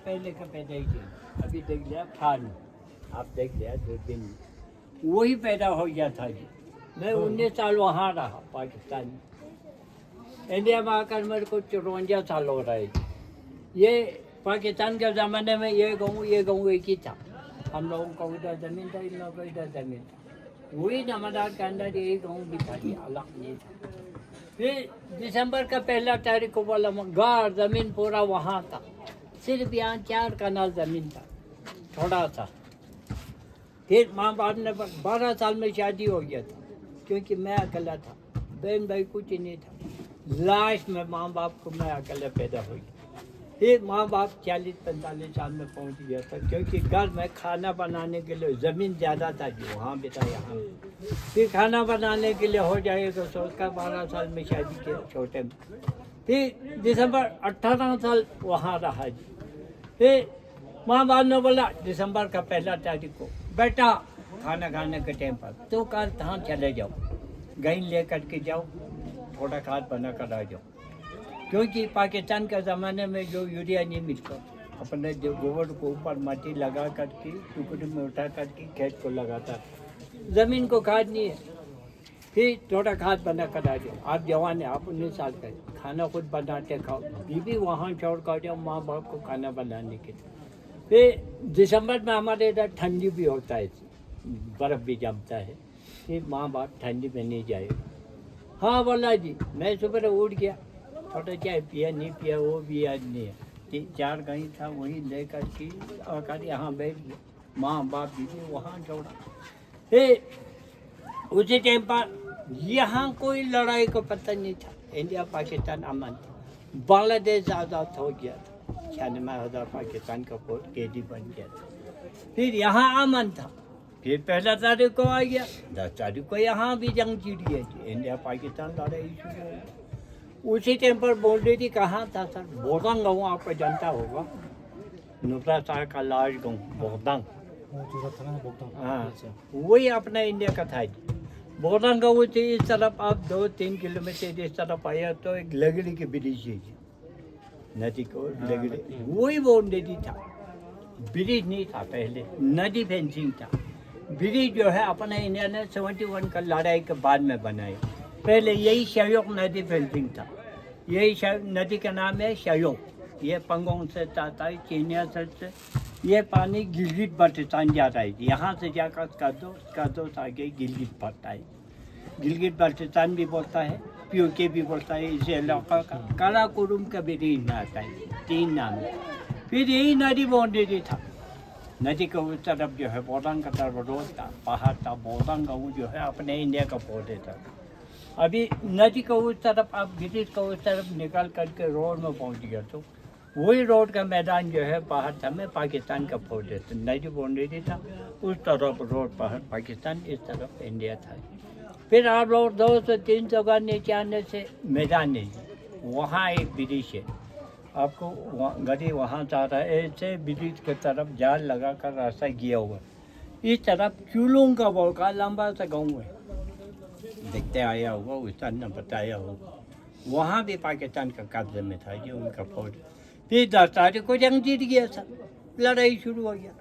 पहले का पैदा ही थी। अभी देख लिया खान, आप देख लिया 2 दिन वही पैदा हो गया था जी। मैं 19 साल वहाँ रहा पाकिस्तान में। इंडिया में आकर मेरे को 54 साल हो रहा है जी। ये पाकिस्तान के ज़माने में ये गाँव एक ही था। हम लोगों को उधर ज़मीन था, इन लोगों को इधर ज़मीन था। वही नमदार के अंदर यही गाँव भी था, ये अलग नहीं था। फिर दिसंबर का 1 तारीख को बोला गार ज़मीन पूरा वहाँ था, सिर्फ यहाँ 4 कनाल ज़मीन था, थोड़ा सा। फिर माँ बाप ने 12 साल में शादी हो गया था, क्योंकि मैं अकेला था, बहन भाई कुछ नहीं था। लास्ट में माँ बाप को मैं अकेला पैदा हो गया। फिर माँ बाप 40-45 साल में पहुँच गया था, क्योंकि घर में खाना बनाने के लिए ज़मीन ज़्यादा था जो वहाँ भी था यहाँ। फिर खाना बनाने के लिए हो जाएगा तो सोचकर 12 साल में शादी किया छोटे में। फिर दिसंबर 18 साल वहाँ रहा जी। फिर माँ बाप ने बोला दिसंबर का 1 तारीख को बेटा खाना खाने के टाइम पर तो कल कहाँ चले जाओ, गहीं ले करके जाओ, थोड़ा खाद बना कर आ जाओ। क्योंकि पाकिस्तान के ज़माने में जो यूरिया नहीं मिलता, अपने जो गोबर को ऊपर माटी लगा करके टुकड़े में उठा करके खेत को लगाता, ज़मीन को खाद नहीं है। फिर थोड़ा खाद बना कर आ जाओ, आप जवान हैं, आप 19 साल का, खाना खुद बनाते खाओ। बीबी वहाँ छोड़ कर जाओ माँ बाप को खाना बनाने के लिए। फिर दिसंबर में हमारे इधर ठंडी भी होता है, बर्फ़ भी जमता है। फिर माँ बाप ठंडी में नहीं जाएगा। हाँ बोला जी। मैं सुबह उठ गया, थोड़ा चाय पिया, नहीं पिया वो भी याद नहीं है। 3-4 कहीं था, वहीं लेकर के आकर यहाँ बैठ गया, माँ बाप बीबी वहाँ छोड़ा। फिर उसी टाइम पर यहाँ कोई लड़ाई का पता नहीं था, इंडिया पाकिस्तान अमन था। बांग्लादेश आज़ाद हो गया था, 96,000 पाकिस्तान का फौज कैदी बन गया था। फिर यहाँ अमन था। फिर 1 तारीख को आ गया, 10 तारीख को यहाँ भी जंग जीत गया थी, इंडिया पाकिस्तान लड़ाई शुरू हो गई। उसी टाइम पर बाउंड्री कहाँ था सर? बोरदंग गाँव आपको जानता होगा, नुसरत शाह का लाश गाँव बोरदंग। हाँ, वही अपना इंडिया का था जी। बोरदंग गाँव से इस तरफ आप 2-3 किलोमीटर इस तरफ आया तो एक लगड़ी के ब्रिज है जी, नदी को लगड़ी, वही बाउंड्री था। ब्रिज नहीं था पहले, नदी फेंसिंग था। ब्रिज जो है अपना इंडिया ने 71 का लड़ाई के बाद में बनाया। पहले यही शयोक नदी फेंसिंग था, यही नदी का नाम है शयोक। ये पंगोंग से आता है, चीनिया से ये पानी गिलगित बल्टिस्तान जाता है। यहाँ से जाकर कादो आगे गिलगित पड़ता है। गिलगित बल्टिस्तान भी बोलता है, पीओके भी बोलता है। इस इलाका का काराकोरम का भी रीन आता है, 3 नाम है। फिर यही नदी बाउंड्री था। नदी के उस तरफ जो है बोरदंग का तरफ रोड था, पहाड़ था। बोरदंग गाँव जो है अपने इंडिया का पौधे था। अभी नदी का उस तरफ आप ब्रिटिश का उस तरफ निकल करके रोड में पहुंच गया तो वही रोड का मैदान जो है बाहर था, में पाकिस्तान का फौज था। नदी बाउंड्री था, उस तरफ रोड पहाड़ पाकिस्तान, इस तरफ इंडिया था। फिर आप लोग 200-300 का नीचे आने से मैदान है, वहाँ एक ब्रिज है। आपको गाड़ी वहाँ से आ रहा है, ऐसे ब्रिज की तरफ जाल लगा कर रास्ता किया हुआ। इस तरफ चुलूंग का बोल का लंबा सा गाँव है, देखते आया होगा, उस ने बताया होगा। वहाँ भी पाकिस्तान का कब्जे में था ये उनका फौज। फिर 10 तारीख को जंग जीत गया था, लड़ाई शुरू हो गया।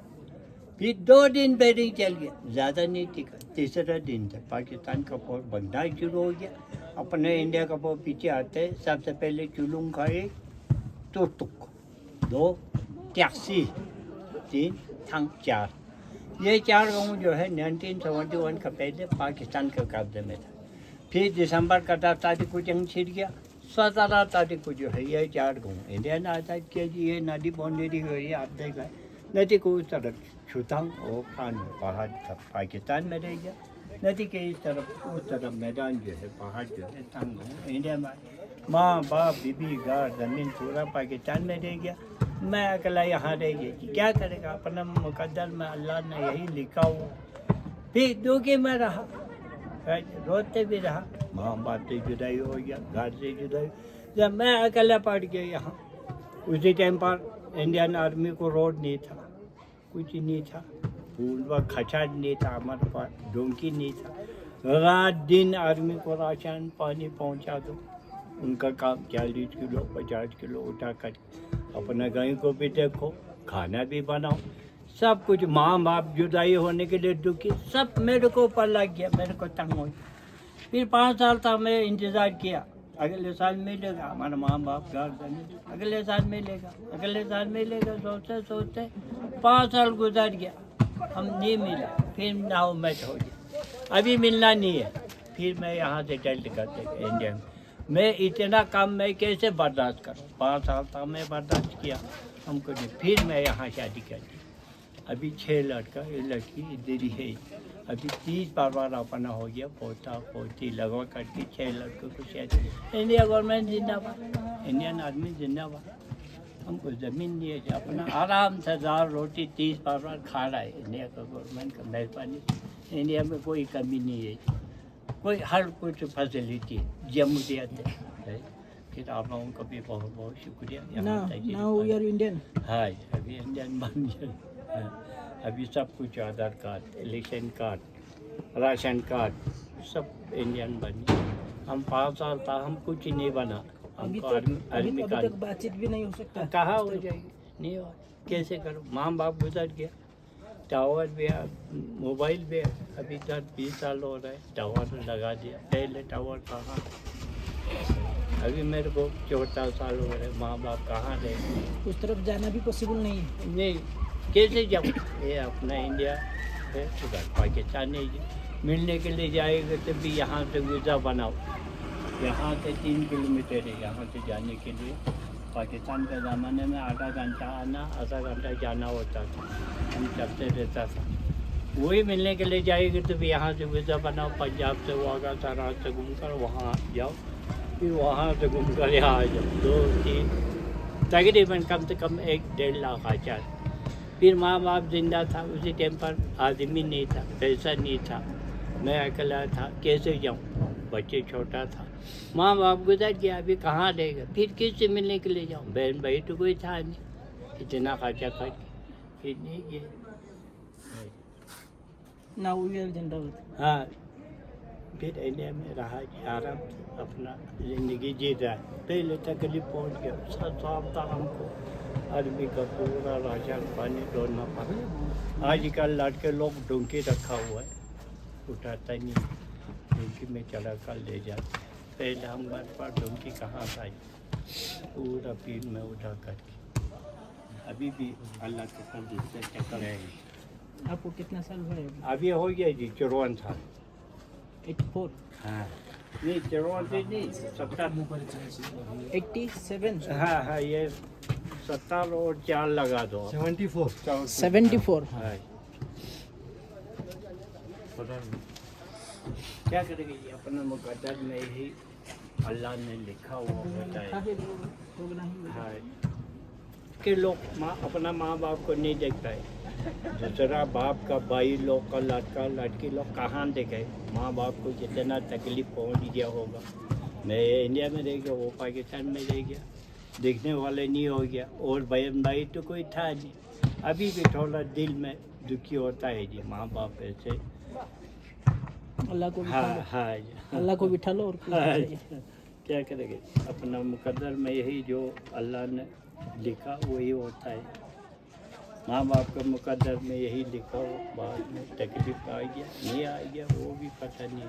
फिर 2 दिन बैरिंग चल गया, ज़्यादा नहीं टिका। तीसरा दिन था पाकिस्तान का फौज बनना शुरू हो गया। अपने इंडिया का फौज पीछे आते, सबसे पहले चुलूंग खाए, तुर्तुक 2, ट्याक्सी 3, थंग 4। ये 4 गाँव जो है 1971 का पहले पाकिस्तान के कब्जे में था। फिर दिसंबर का 10 तारीख को जंग छिड़ गया। 17 तारीख को जो है ये 4 गाँव इंडिया ने आज़ाद किया जी। ये नदी बाउंड्री हुई, आप देख रहे नदी को उस तरफ छुतंग और खान पहाड़ था, पाकिस्तान में रह गया। नदी के इस तरफ उस तरफ मैदान जो है, पहाड़ जो है, तंग गाँव इंडिया में। माँ बाप बीबी घर ज़मीन पूरा पाकिस्तान में रह गया। मैं अकेला यहाँ रह गया कि क्या करेगा, अपना मुकद्दर में अल्लाह ने यही लिखा हुआ। फिर दुखी में रहा, रोते भी रहा, माँ बाप से जुदाई हो गया, घर से जुदाई। जब मैं अकेला पड़ गया यहाँ, उसी टाइम पर इंडियन आर्मी को रोड नहीं था, कुछ नहीं था, फूल व खचाड़ नहीं था, हमारे पास डोंकी नहीं था। रात दिन आर्मी को राशन पानी पहुँचा दो, उनका काम 40 किलो 50 किलो उठा कर। अपना गाय को भी देखो, खाना भी बनाओ, सब कुछ। माँ बाप जुदाई होने के लिए दुखी, सब मेरे को ऊपर लग गया, मेरे को तंग हो गया। फिर 5 साल तक मैं इंतज़ार किया, अगले साल मिलेगा हमारा माँ बाप घर बने, अगले साल मिलेगा, अगले साल मिलेगा, सोचते सोचते 5 साल गुजर गया, हम नहीं मिला। फिर नाव मैच हो गया, अभी मिलना नहीं है। फिर मैं यहाँ से डेल्ट करते इंडिया में। मैं इतना कम मैं कैसे बर्दाश्त करूँ? 5 साल तक मैं बर्दाश्त किया, हमको नहीं। फिर मैं यहाँ शादी कर दी। अभी 6 लड़का, ये लड़की इधर ही है। अभी 30 परिवार अपना हो गया, पोता पोती लगवा करके 6 लड़कों को शादी। इंडिया गवर्नमेंट जिंदाबाद, इंडियन आर्मी जिंदाबाद। हमको ज़मीन नहीं है, अपना आराम से दाल रोटी 30 परिवार खा रहा है। इंडिया का गवर्नमेंट का मेहरबानी, इंडिया में कोई कमी नहीं है, कोई हर कुछ फैसिलिटी है, जमहूरियत है। फिर आप लोगों का भी बहुत बहुत शुक्रिया। Now we are Indian. हाँ, अभी इंडियन बन गया। हाँ, अभी सब कुछ Aadhaar card, election card, ration card, सब इंडियन बन गया। हम 5 साल तक हम कुछ नहीं बना। अभी हमको आर्मी तक कार्ड बातचीत भी नहीं हो सकता। कहाँ हो जाएगी? नहीं हो, कैसे करो? माँ बाप गुजर गया, टावर भी है, मोबाइल भी है। अभी तक 20 साल हो रहा है, टावर लगा दिया। पहले टावर कहाँ? अभी मेरे को 14 साल हो रहे, माँ बाप कहाँ रहे? उस तरफ जाना भी पॉसिबल नहीं है। नहीं, कैसे जाऊँ? ये अपना इंडिया है, उधर पाकिस्तान है जी। मिलने के लिए जाएगा तो भी यहाँ से वीज़ा बनाओ, यहाँ से 3 किलोमीटर है यहाँ से जाने के लिए। पाकिस्तान के ज़माने में आधा घंटा आना, आधा घंटा जाना होता था, हम चलते रहता था। वही मिलने के लिए जाएगी तो भी यहाँ से वीज़ा बनाओ, पंजाब से वाघा सरहद से घूम कर वहाँ जाओ, फिर वहाँ से घूम कर यहाँ आ जाओ। 2-3 तकरीबन कम से कम 1-1.5 लाख आचार। फिर माँ बाप जिंदा था, उसी टाइम पर आदमी नहीं था, पैसा नहीं था, मैं अकेला था, कैसे जाऊँ? बच्चे छोटा था, माँ बाप गुजर गया, अभी कहाँ रहेगा? फिर किससे मिलने के लिए जाऊँ? बहन भाई तो कोई था नहीं, इतना खर्चा करके फिर नहीं गए। Now we are जिंदाबाद। हाँ, फिर इंडिया में रहा जी, आराम से अपना ज़िंदगी जी रहा है। पहले तकलीफ पहुँच गया, 7 साल तक हमको आदमी का पूरा राशन पानी ढूंढना पड़ा। आजकल लड़के लोग डोंकी रखा हुआ है, उठाता नहीं, डोंकी में चढ़ा कर ले जाते। पहले हमारे पास डोंकी कहाँ था, पूरा पीर में उठा करके। अभी भी अल्लाह के फजल से चक्कर है। आपको कितना साल हुआ है? अभी हो गया जी 54 साल। 84, हाँ, नहीं 54 से नहीं, 70। 87, हाँ हाँ, ये 70 और 4 लगा दो। 74। हाँ। क्या करेंगे ये, अपना मुकद्दर में ही अल्लाह ने लिखा हुआ होता है। हाँ, के लोग अपना माँ बाप को नहीं देखता है, दूसरा बाप का भाई लोग का लड़का लड़की लोग कहाँ देखे? माँ बाप को कितना तकलीफ पहुँच गया होगा। मैं इंडिया में रह गया, वो पाकिस्तान में रह गया, देखने वाले नहीं हो गया, और बहन भाई तो कोई था नहीं। अभी भी थोड़ा दिल में दुखी होता है जी, माँ बाप ऐसे। अल्लाह को हाँ बिठा लो, हाँ, अल्लाह को बिठा लो और कुछ हाँ, नहीं चाहिए। क्या करेंगे, अपना मुकद्दर में यही जो अल्लाह ने लिखा वही होता है। माँ बाप का मुकद्दर में यही लिखा हो, बाद में तकलीफ आ गया नहीं आ गया वो भी पता नहीं।